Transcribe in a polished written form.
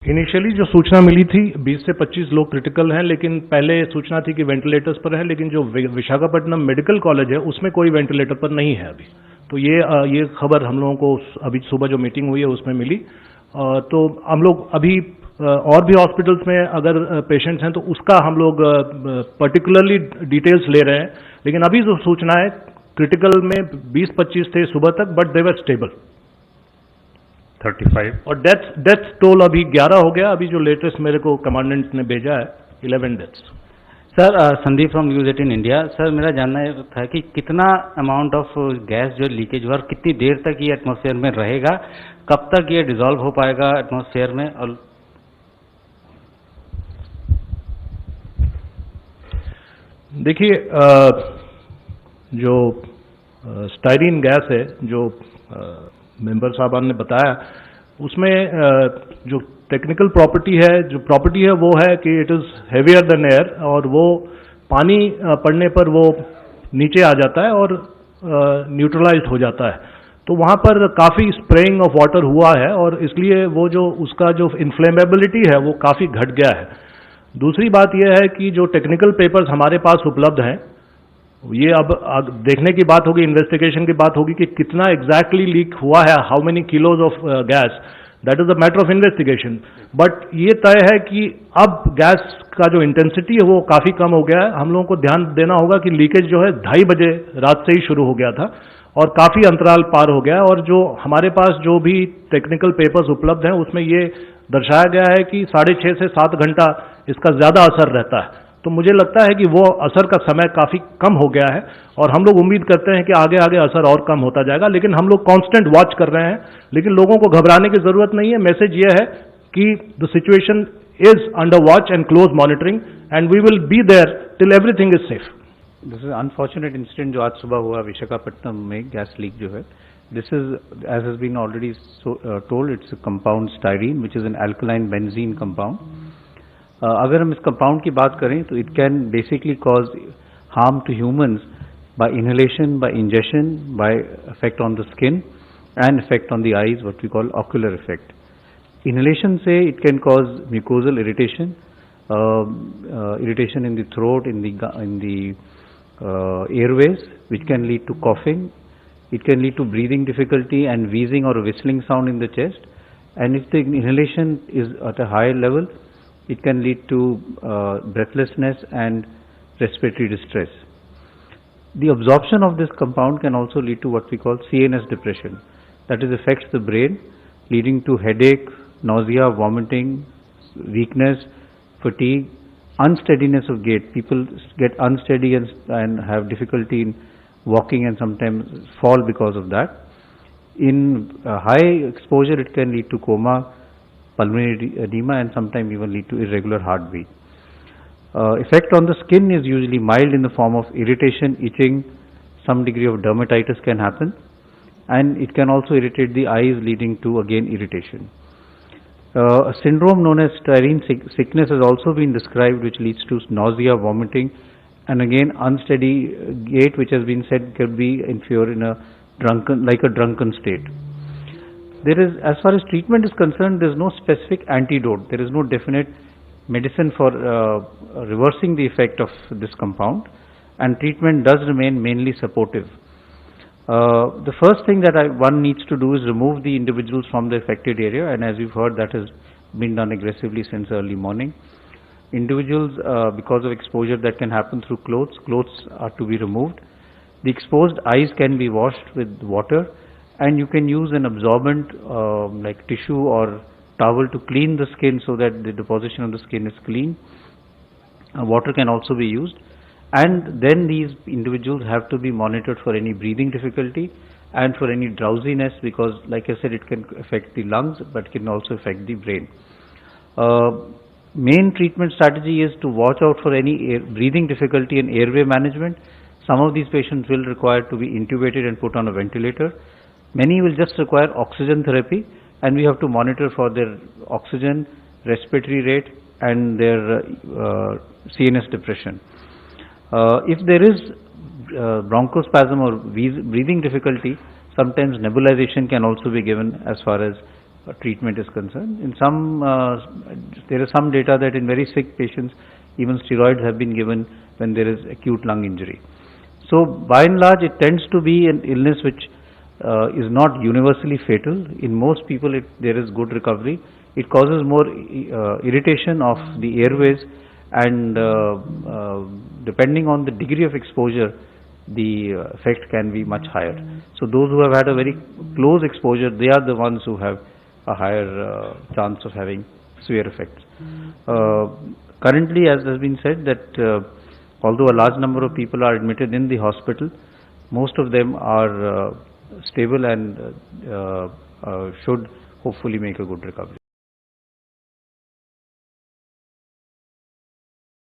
Initially जो सूचना मिली थी 20 से 25 लोग क्रिटिकल हैं, लेकिन पहले सूचना थी कि वेंटिलेटर्स पर है, लेकिन जो विशाखापट्टनम मेडिकल कॉलेज है उसमें कोई वेंटिलेटर पर नहीं है अभी। तो ये खबर हम लोगों को अभी सुबह जो मीटिंग हुई है उसमें मिली। तो हम लोग अभी और भी हॉस्पिटल्स में अगर पेशेंट्स हैं तो उसका हम लोग पर्टिकुलरली डिटेल्स ले रहे हैं, लेकिन अभी जो सूचना है क्रिटिकल में 20-25 थे सुबह तक, बट दे वर स्टेबल। 35 और डेथ टोल अभी 11 हो गया। अभी जो लेटेस्ट मेरे को कमांडेंट ने भेजा है 11 deaths. Sir, Sandeep from news 18 India. Sir, मेरा जानना था कि कितना अमाउंट ऑफ गैस जो लीकेज हुआ और कितनी देर तक ये एटमॉस्फेयर में रहेगा, कब तक ये डिसॉल्व हो पाएगा एटमॉस्फेयर में? और देखिए, जो स्टाइरीन गैस है जो मेंबर साहबान ने बताया, उसमें जो टेक्निकल प्रॉपर्टी है वो है कि it is heavier than air, और वो पानी पड़ने पर वो नीचे आ जाता है और न्यूट्रलाइज्ड हो जाता है। तो वहाँ पर काफ़ी स्प्रेइंग ऑफ वाटर हुआ है और इसलिए वो जो उसका जो इन्फ्लेमेबिलिटी है वो काफ़ी घट गया है। दूसरी बात यह है कि जो टेक्निकल पेपर्स हमारे पास उपलब्ध हैं, ये अब देखने की बात होगी, इन्वेस्टिगेशन की बात होगी कि कितना एग्जैक्टली लीक हुआ है, how many kilos of gas, that is a matter of investigation. But ये तय है कि अब गैस का जो इंटेंसिटी है वो काफ़ी कम हो गया है। हम लोगों को ध्यान देना होगा कि लीकेज जो है 2:30 बजे रात से ही शुरू हो गया था और काफ़ी अंतराल पार हो गया है। और जो हमारे पास जो भी टेक्निकल पेपर्स उपलब्ध हैं उसमें ये दर्शाया गया है कि 6.5 से 7 घंटा इसका ज़्यादा असर रहता है। तो मुझे लगता है कि वो असर का समय काफ़ी कम हो गया है और हम लोग उम्मीद करते हैं कि आगे आगे असर और कम होता जाएगा, लेकिन हम लोग कांस्टेंट वॉच कर रहे हैं। लेकिन लोगों को घबराने की जरूरत नहीं है। मैसेज ये है कि the situation is under watch and close monitoring and we will be there till everything is safe. This is unfortunate incident जो आज सुबह हुआ विशाखापट्टनम में, गैस लीक जो है। This is, as has been already told, it's compound styrene which is an alkaline benzene compound. अगर हम इस कंपाउंड की बात करें तो it can basically cause harm to humans by inhalation, by injection, by effect on the skin and effect on the eyes, what we call ocular effect. Inhalation से it can cause mucosal irritation, irritation in the throat, in the airways, which can lead to coughing. It can lead to breathing difficulty and wheezing or a whistling sound in the chest. And if the inhalation is at a higher level, it can lead to breathlessness and respiratory distress. The absorption of this compound can also lead to what we call CNS depression. That is, affects the brain, leading to headache, nausea, vomiting, weakness, fatigue, unsteadiness of gait. People get unsteady and have difficulty in walking and sometimes fall because of that. In high exposure, it can lead to coma, pulmonary edema, and sometimes even lead to irregular heartbeat. Effect on the skin is usually mild in the form of irritation, itching, some degree of dermatitis can happen, and it can also irritate the eyes, leading to again irritation. A syndrome known as styrene sickness has also been described, which leads to nausea, vomiting, and again unsteady gait, which has been said could be if you're in a drunken state. There is, as far as treatment is concerned, there is no specific antidote. There is no definite medicine for reversing the effect of this compound, and treatment does remain mainly supportive. The first thing that one needs to do is remove the individuals from the affected area, and as we've heard, that has been done aggressively since early morning. Individuals, because of exposure that can happen through clothes are to be removed. The exposed eyes can be washed with water, and you can use an absorbent like tissue or towel to clean the skin so that the deposition of the skin is clean. Water can also be used. And then these individuals have to be monitored for any breathing difficulty and for any drowsiness, because like I said, it can affect the lungs but can also affect the brain. Main treatment strategy is to watch out for any breathing difficulty and airway management. Some of these patients will require to be intubated and put on a ventilator. Many will just require oxygen therapy, and we have to monitor for their oxygen, respiratory rate, and their CNS depression. If there is bronchospasm or breathing difficulty, sometimes nebulization can also be given as far as treatment is concerned. In some, there is some data that in very sick patients, even steroids have been given when there is acute lung injury. So by and large, it tends to be an illness which is not universally fatal. In most people, there is good recovery. It causes more irritation of the airways, and depending on the degree of exposure, the effect can be much higher. So those who have had a very close exposure, they are the ones who have a higher chance of having severe effects. Currently, as has been said, that although a large number of people are admitted in the hospital, most of them are stable and should hopefully make a good recovery.